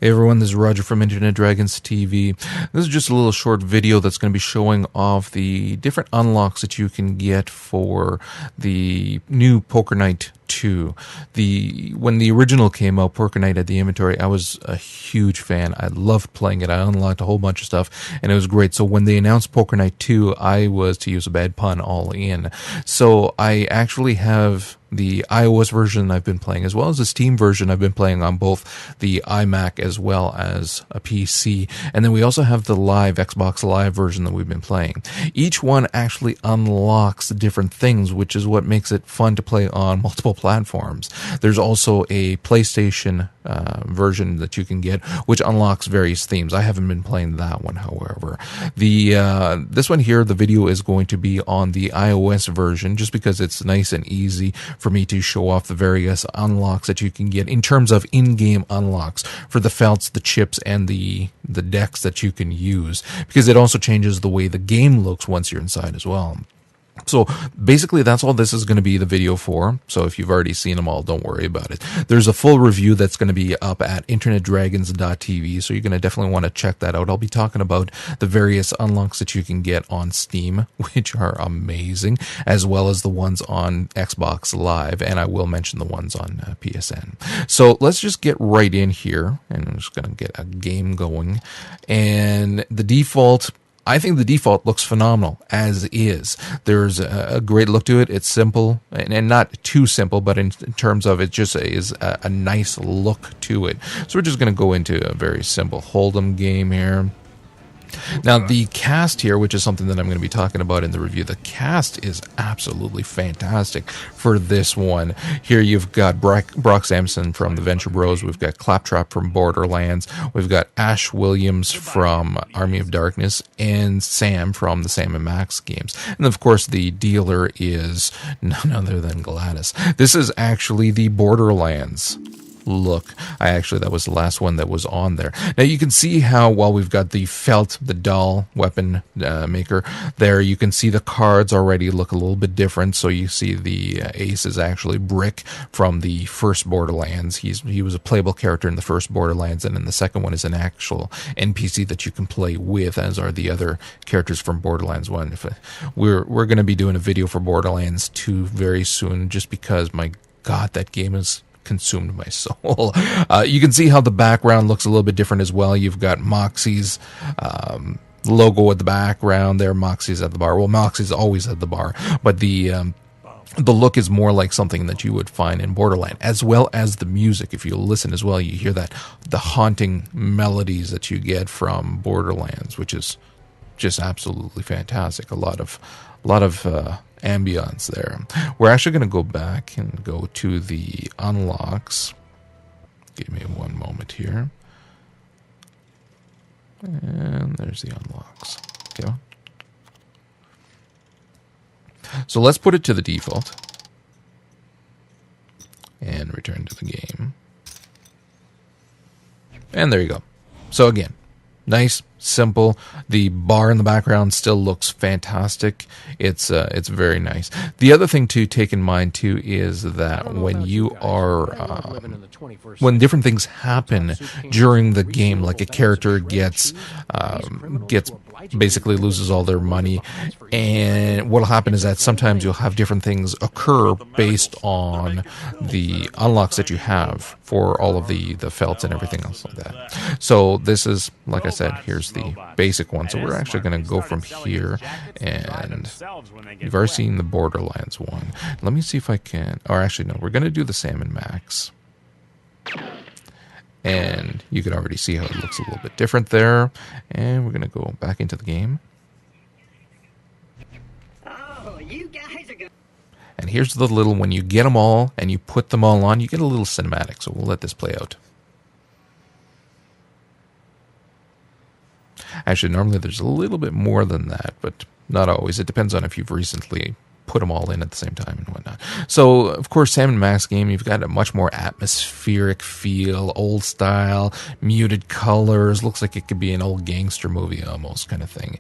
Hey everyone, this is Roger from Internet Dragons TV. This is just a little short video that's going to be showing off the different unlocks that you can get for the new Poker Night 2. When the original came out, Poker Night had the inventory, I was a huge fan. I loved playing it. I unlocked a whole bunch of stuff, and it was great. So when they announced Poker Night 2, I was, to use a bad pun, all in. So I actually have the iOS version I've been playing, as well as the Steam version I've been playing on both the iMac as well as a PC. And then we also have the live Xbox Live version that we've been playing. Each one actually unlocks different things, which is what makes it fun to play on multiple platforms. There's also a PlayStation version that you can get, which unlocks various themes. I haven't been playing that one, however. This one here, the video is going to be on the iOS version, just because it's nice and easy for me to show off the various unlocks that you can get in terms of in-game unlocks for the felts, the chips, and the decks that you can use, because it also changes the way the game looks once you're inside as well. So basically that's all this is going to be the video for. So if you've already seen them all, don't worry about it. There's a full review that's going to be up at internetdragons.tv, so you're going to definitely want to check that out. I'll be talking about the various unlocks that you can get on Steam, which are amazing, as well as the ones on Xbox Live, and I will mention the ones on PSN. So let's just get right in here, and I'm just going to get a game going. And I think the default looks phenomenal as is. There's a great look to it. It's simple and not too simple, but in terms of it just is a nice look to it. So we're just going to go into a very simple Hold'em game here. Now, the cast here, which is something that I'm going to be talking about in the review, the cast is absolutely fantastic for this one. Here you've got Brock Sampson from the Venture Bros. We've got Claptrap from Borderlands. We've got Ash Williams from Army of Darkness, and Sam from the Sam & Max games. And of course, the dealer is none other than Gladys. This is actually the Borderlands look. That was the last one that was on there. Now you can see how, while we've got the felt, the doll weapon maker there, you can see the cards already look a little bit different. So you see the ace is actually Brick from the first Borderlands. He was a playable character in the first Borderlands, and then the second one is an actual NPC that you can play with, as are the other characters from Borderlands 1. We're going to be doing a video for Borderlands 2 very soon, just because, my God, that game is consumed my soul. You can see how the background looks a little bit different as well. You've got Moxie's logo at the background there. Moxie's at the bar. Well, Moxie's always at the bar, but the look is more like something that you would find in Borderlands, as well as the music. If you listen as well, you hear the haunting melodies that you get from Borderlands, which is just absolutely fantastic. A lot of ambience there. We're actually going to go back and go to the unlocks. Give me one moment here. And there's the unlocks. Okay. So let's put it to the default and return to the game. And there you go. So again, nice, simple. The bar in the background still looks fantastic. It's very nice. The other thing to take in mind too is that when you are when different things happen during the game, like a character gets basically loses all their money, and what'll happen is that sometimes you'll have different things occur based on the unlocks that you have for all of the felts and everything else like that. So this is, like I said, here's the basic one. So we're actually going to go from here, and you've already seen the Borderlands one. Let me see if I can, or actually no, we're going to do the Sam & Max. And you can already see how it looks a little bit different there. And we're going to go back into the game. And here's the little, when you get them all and you put them all on, you get a little cinematic. So we'll let this play out. Actually, normally there's a little bit more than that, but not always. It depends on if you've recently put them all in at the same time and whatnot. So, of course, Sam & Max game, you've got a much more atmospheric feel, old style, muted colors. Looks like it could be an old gangster movie almost, kind of thing.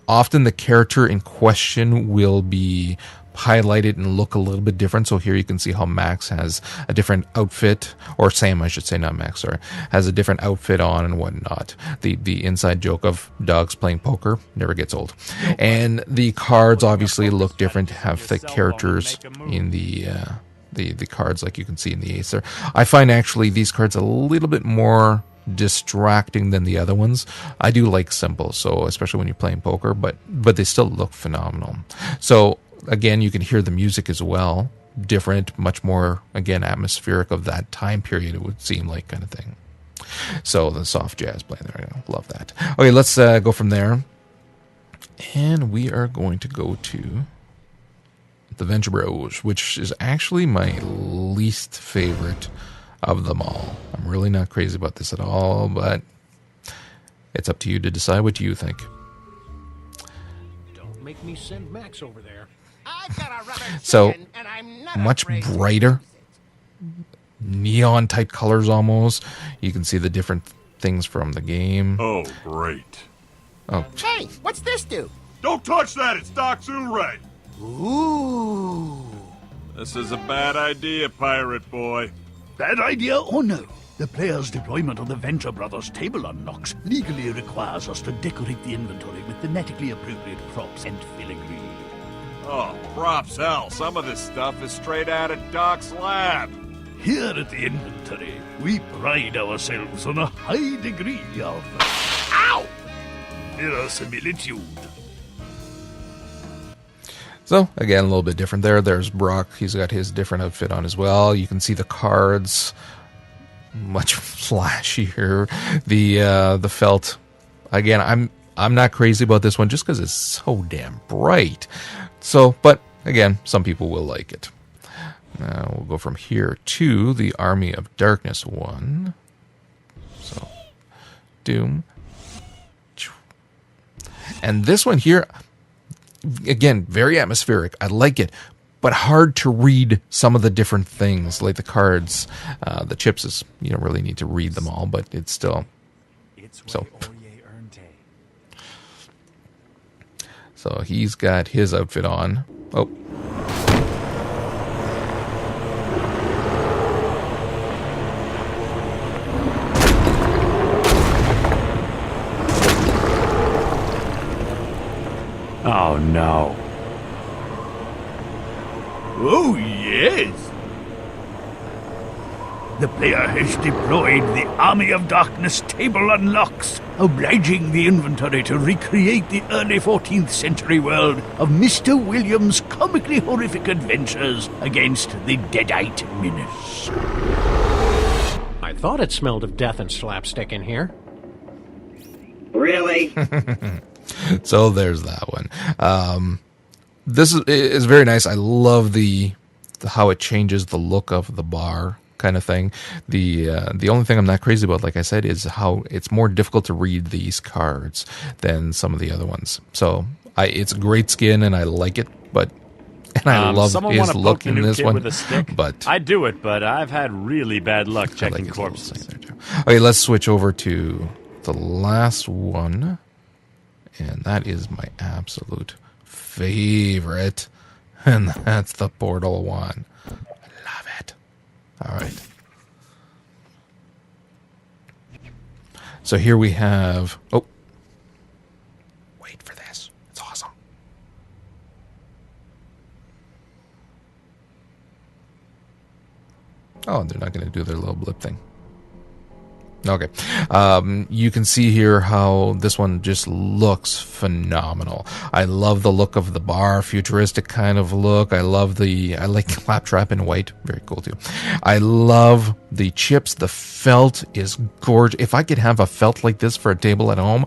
Often the character in question will be highlighted and look a little bit different. So here you can see how Max has a different outfit, or Sam, I should say, not Max, sorry, has a different outfit on and whatnot. The inside joke of dogs playing poker never gets old. And the cards obviously look different, have thick characters in the cards, like you can see in the ace there. I find actually these cards a little bit more distracting than the other ones. I do like symbols, so especially when you're playing poker, but they still look phenomenal. So again, you can hear the music as well. Different, much more, again, atmospheric of that time period, it would seem like, kind of thing. So the soft jazz playing there, I love that. Okay, let's go from there. And we are going to go to the Venture Bros, which is actually my least favorite of them all. I'm really not crazy about this at all, but it's up to you to decide. What do you think? Don't make me send Max over there. So, much brighter, neon type colors almost. You can see the different things from the game. Oh, great. Oh, Hey, what's this do? Don't touch that, it's Doc Soon Ray. Ooh. This is a bad idea, pirate boy. Bad idea or no? The player's deployment of the Venture Brothers table unlocks legally requires us to decorate the inventory with thematically appropriate props and filigree. Oh, props hell, some of this stuff is straight out of Doc's lab. Here at the inventory, we pride ourselves on a high degree of... Ow! Verisimilitude. so again, a little bit different there. There's Brock. He's got his different outfit on as well. You can see the cards, much flashier. The felt. Again, I'm not crazy about this one just because it's so damn bright. So, but again, some people will like it. Now we'll go from here to the Army of Darkness one. So, Doom. And this one here, again, very atmospheric. I like it, but hard to read some of the different things, like the cards. The chips is, you don't really need to read them all, but it's still... So... So he's got his outfit on. Oh. Oh, no. Oh, yes! The player has deployed the Army of Darkness table unlocks, obliging the inventory to recreate the early 14th century world of Mr. Williams' comically horrific adventures against the Deadite Menace. I thought it smelled of death and slapstick in here. Really? So there's that one. This is very nice. I love the how it changes the look of the bar kind of thing. The only thing I'm not crazy about, like I said, is how it's more difficult to read these cards than some of the other ones. So it's a great skin and I like it, and I love his look in this one. With a stick? But I'd do it, but I've had really bad luck checking corpses. Okay, let's switch over to the last one, and that is my absolute favorite, and that's the Portal one. I love it. All right. So here we have... Oh. Wait for this. It's awesome. Oh, they're not going to do their little blip thing. Okay. You can see here how this one just looks phenomenal. I love the look of the bar, futuristic kind of look. I like Claptrap in white. Very cool too. I love the chips. The felt is gorgeous. If I could have a felt like this for a table at home,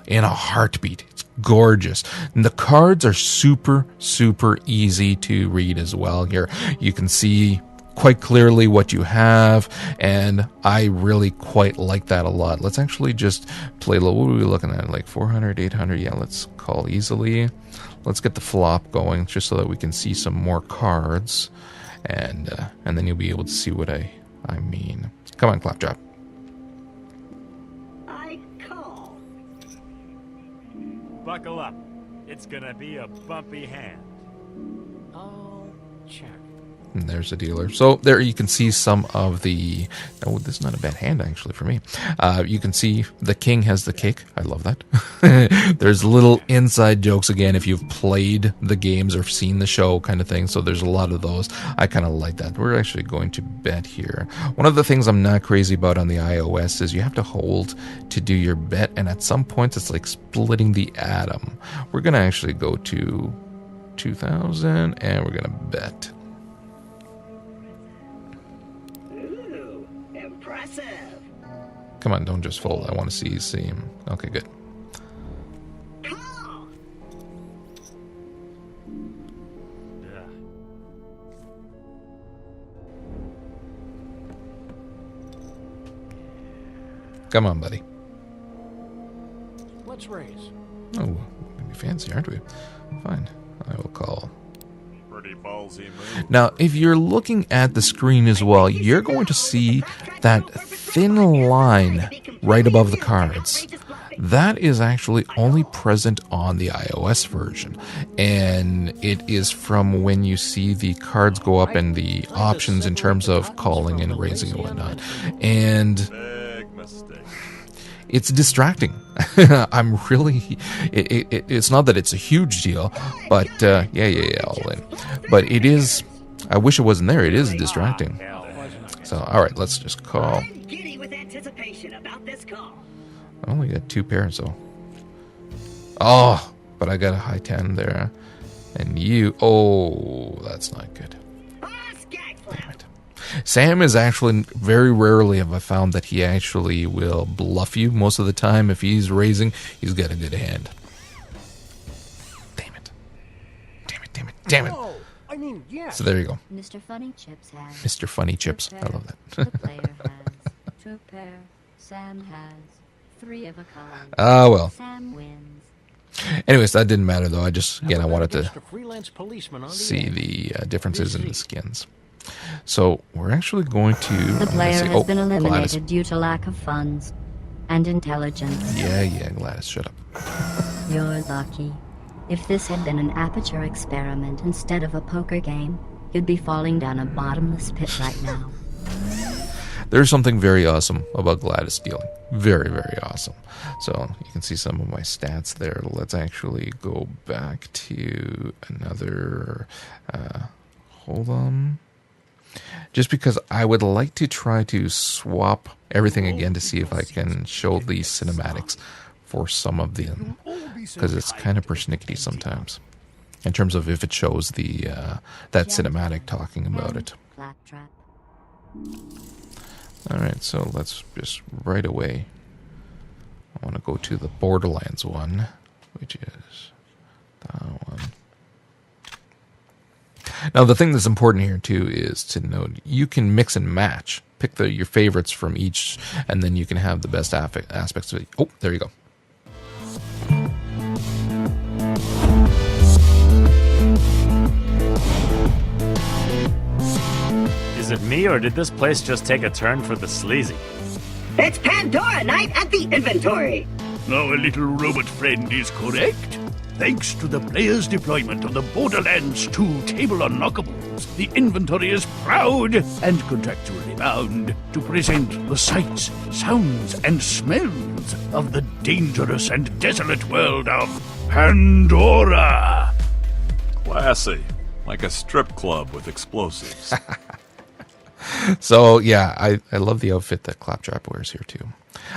in a heartbeat. It's gorgeous. And the cards are super, super easy to read as well here. You can see quite clearly what you have, and I really quite like that a lot. Let's actually just play a little. What are we looking at? Like 400, 800? Yeah, let's call easily. Let's get the flop going just so that we can see some more cards, and then you'll be able to see what I mean. Come on, Claptrap. I call. Buckle up. It's gonna be a bumpy hand. check. And there's a dealer. So there you can see some of the... Oh, this is not a bad hand, actually, for me. You can see the king has the cake. I love that. There's little inside jokes, again, if you've played the games or seen the show kind of thing. So there's a lot of those. I kind of like that. We're actually going to bet here. One of the things I'm not crazy about on the iOS is you have to hold to do your bet. And at some points, it's like splitting the atom. We're going to actually go to 2,000 and we're going to bet. Impressive. Come on, don't just fold. I want to see him. Okay, good. Call. Yeah. Come on, buddy. Let's raise. Oh, we're gonna be fancy, aren't we? Fine. I will call. Pretty ballsy move. Now, if you're looking at the screen as well, you're going to see that thin line right above the cards. That is actually only present on the iOS version. And it is from when you see the cards go up and the options in terms of calling and raising and whatnot. And Big mistake. it's distracting. I'm really... It's not that it's a huge deal, but... yeah, all in. But it is... I wish it wasn't there. It is distracting. So, alright, let's just call. I'm giddy with anticipation about this call. I only got 2 pairs, though. Oh, but I got a high 10 there. And you... Oh, that's not good. Damn it. Sam is actually... Very rarely have I found that he actually will bluff you. Most of the time, if he's raising, he's got a good hand. Damn it. Damn it. Oh, I mean, yes. So there you go. Mr. Funny Chips has. Mr. Funny Chips. I love that. The player has 2 pair. Sam has 3 of a kind. Ah, well. Sam wins. Anyways, that didn't matter, though. I just... Again, I Never wanted bet to... against a freelance policeman on the see edge. the differences in the skins. So we're actually going to... The player has been Gladys. eliminated due to lack of funds and intelligence. Yeah, Gladys, shut up. You're lucky. If this had been an aperture experiment instead of a poker game, you'd be falling down a bottomless pit right now. There's something very awesome about Gladys dealing. Very, very awesome. So you can see some of my stats there. Let's actually go back to another... hold on. Just because I would like to try to swap everything again to see if I can show the cinematics for some of them, because it's kind of persnickety sometimes in terms of if it shows the that cinematic talking about it. Claptrap. All right, so let's just right away. I want to go to the Borderlands one, which is that one. Now, the thing that's important here, too, is to note you can mix and match. Pick your favorites from each, and then you can have the best aspects of it. Oh, there you go. Is it me, or did this place just take a turn for the sleazy? It's Pandora night at the inventory. Our little robot friend is correct. Thanks to the player's deployment of the Borderlands 2 table unlockables, the inventory is proud and contractually bound to present the sights, sounds, and smells of the dangerous and desolate world of Pandora. Classy. Like a strip club with explosives. So, yeah, I love the outfit that Claptrap wears here, too.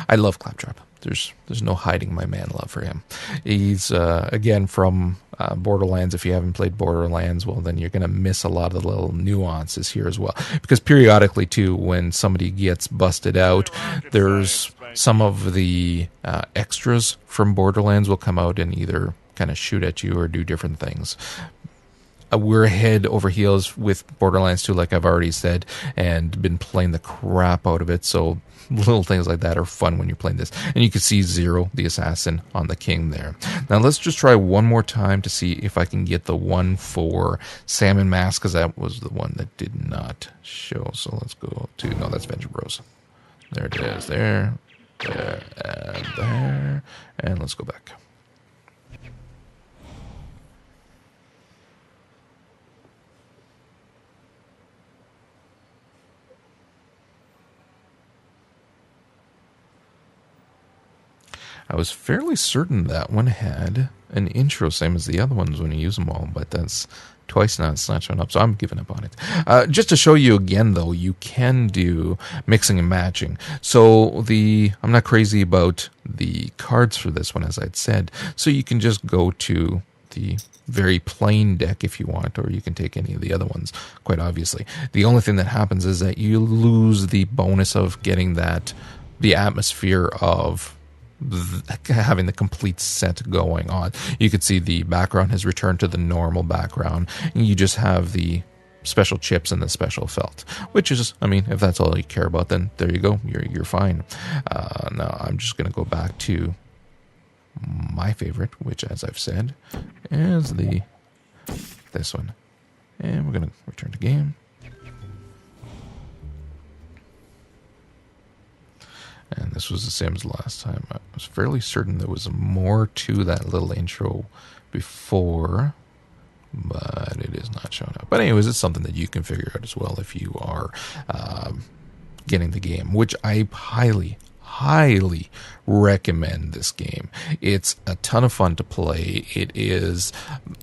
I love Claptrap. There's no hiding my man love for him. He's, again, from Borderlands. If you haven't played Borderlands, well, then you're going to miss a lot of the little nuances here as well. Because periodically, too, when somebody gets busted out, there's some of the extras from Borderlands will come out and either kind of shoot at you or do different things. We're head over heels with Borderlands 2, like I've already said, and been playing the crap out of it, so little things like that are fun when you're playing this. And you can see Zero, the assassin, on the king there. Now let's just try one more time to see if I can get the one for Salmonmass, because that was the one that did not show. So let's go to... No, that's Venture Bros. There it is. There, and there. And let's go back. I was fairly certain that one had an intro, same as the other ones when you use them all, but that's twice now it's not showing up, so I'm giving up on it. Just to show you again, though, you can do mixing and matching. So I'm not crazy about the cards for this one, as I'd said, so you can just go to the very plain deck if you want, or you can take any of the other ones, quite obviously. The only thing that happens is that you lose the bonus of getting the atmosphere of having the complete set going on. You could see the background has returned to the normal background, and you just have the special chips and the special felt, which is, I mean, if that's all you care about, then there you go, you're fine. Now I'm just going to go back to my favorite, which, as I've said, is this one, and we're going to return to game. And this was the same as last time. I was fairly certain there was more to that little intro before, but it is not showing up. But anyways, it's something that you can figure out as well if you are getting the game, which I highly recommend this game. It's a ton of fun to play. It is,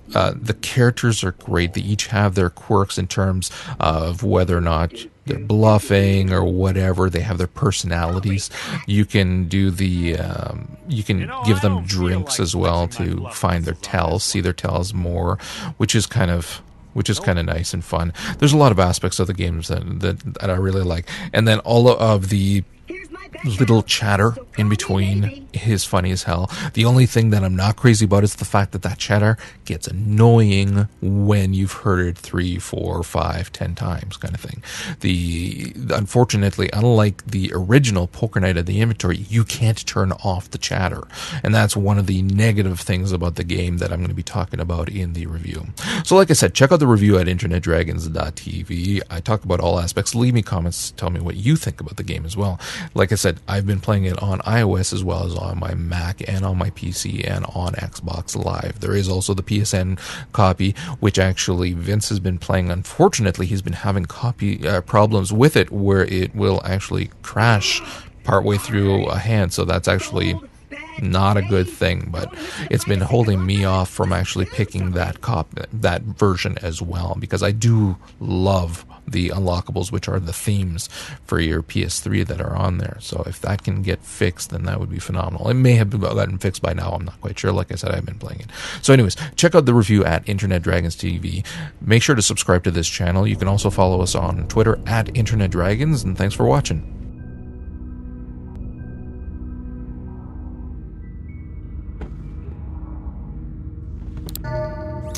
the characters are great. They each have their quirks in terms of whether or not they're bluffing or whatever. They have their personalities. You can do you can give them drinks as well to find their tells, see their tells more, which is kind of nice and fun. There's a lot of aspects of the games that I really like. And then all of the little chatter in between is funny as hell. The only thing that I'm not crazy about is the fact that chatter gets annoying when you've heard it 3, 4, 5, 10 times, kind of thing. Unfortunately, unlike the original Poker Night at the Inventory, you can't turn off the chatter, and that's one of the negative things about the game that I'm going to be talking about in the review. So like I said, check out the review at internetdragons.tv. I talk about all aspects. Leave me comments, tell me what you think about the game as well. Like I said, I've been playing it on iOS as well as on my Mac and on my PC and on Xbox Live. There is also the PSN copy, which actually Vince has been playing. Unfortunately, he's been having problems with it where it will actually crash partway through a hand, so that's actually not a good thing, but it's been holding me off from actually picking that version as well, because I do love the unlockables, which are the themes for your PS3 that are on there. So if that can get fixed, then that would be phenomenal. It may have gotten fixed by now, I'm not quite sure. Like I said, I've been playing it. So anyways, check out the review at Internet Dragons TV. Make sure to subscribe to this channel. You can also follow us on Twitter at Internet Dragons, and thanks for watching.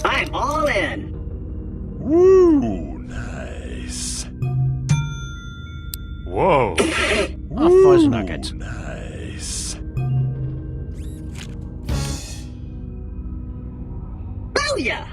I'm all in. Ooh, nice. Whoa. Oh, fuzz nuggets. Nice. Booyah!